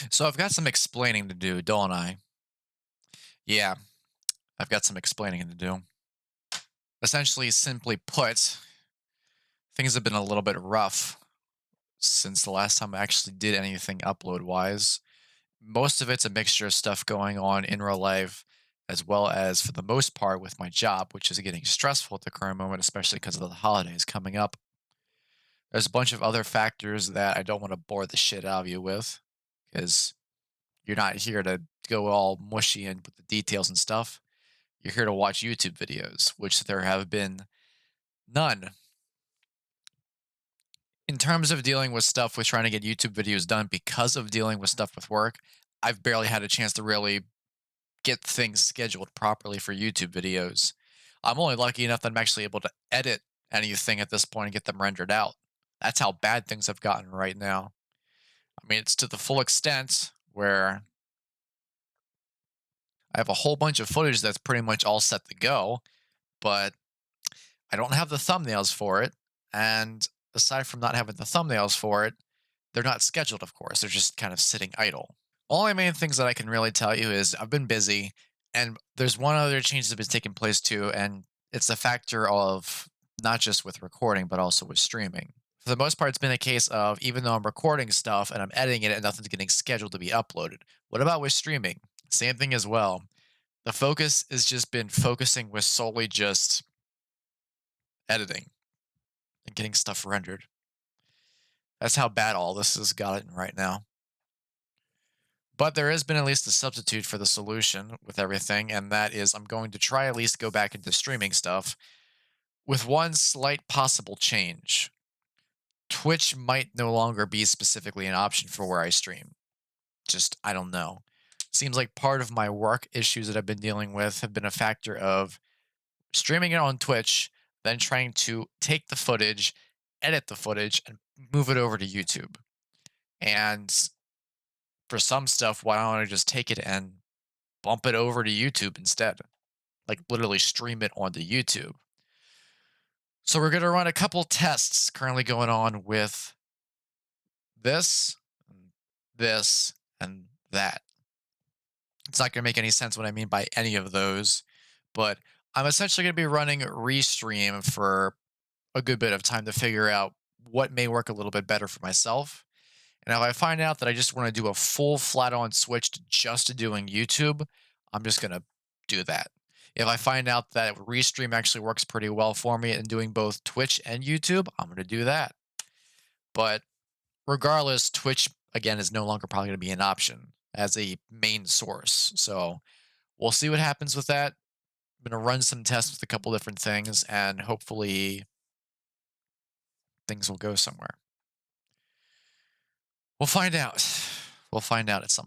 So I've got some explaining to do, don't I? Yeah, I've got some explaining to do. Essentially, simply put, things have been a little bit rough since the last time I actually did anything upload wise. Most of it's a mixture of stuff going on in real life, as well as for the most part with my job, which is getting stressful at the current moment, especially because of the holidays coming up. There's a bunch of other factors that I don't want to bore the shit out of you with, because you're not here to go all mushy and with the details and stuff. You're here to watch YouTube videos, which there have been none. In terms of dealing with stuff with trying to get YouTube videos done because of dealing with stuff with work, I've barely had a chance to really get things scheduled properly for YouTube videos. I'm only lucky enough that I'm actually able to edit anything at this point and get them rendered out. That's how bad things have gotten right now. I mean, it's to the full extent where I have a whole bunch of footage that's pretty much all set to go, but I don't have the thumbnails for it. And aside from not having the thumbnails for it, they're not scheduled, of course. They're just kind of sitting idle. Only main things that I can really tell you is I've been busy, and there's one other change that's been taking place too, and it's a factor of not just with recording, but also with streaming. For the most part, it's been a case of even though I'm recording stuff and I'm editing it and nothing's getting scheduled to be uploaded. What about with streaming? Same thing as well. The focus has just been focusing with solely just editing and getting stuff rendered. That's how bad all this has gotten right now. But there has been at least a substitute for the solution with everything, and that is I'm going to try at least go back into streaming stuff with one slight possible change. Twitch might no longer be specifically an option for where I stream. Just, I don't know. Seems like part of my work issues that I've been dealing with have been a factor of streaming it on Twitch, then trying to take the footage, edit the footage, and move it over to YouTube. And for some stuff, why don't I just take it and bump it over to YouTube instead? Like literally stream it onto YouTube. So we're going to run a couple tests currently going on with this, this, and that. It's not going to make any sense what I mean by any of those, but I'm essentially going to be running Restream for a good bit of time to figure out what may work a little bit better for myself. And if I find out that I just want to do a full flat on switch to just doing YouTube, I'm just going to do that. If I find out that Restream actually works pretty well for me and doing both Twitch and YouTube, I'm going to do that. But regardless, Twitch, again, is no longer probably going to be an option as a main source. So we'll see what happens with that. I'm going to run some tests with a couple different things and hopefully things will go somewhere. We'll find out. We'll find out at some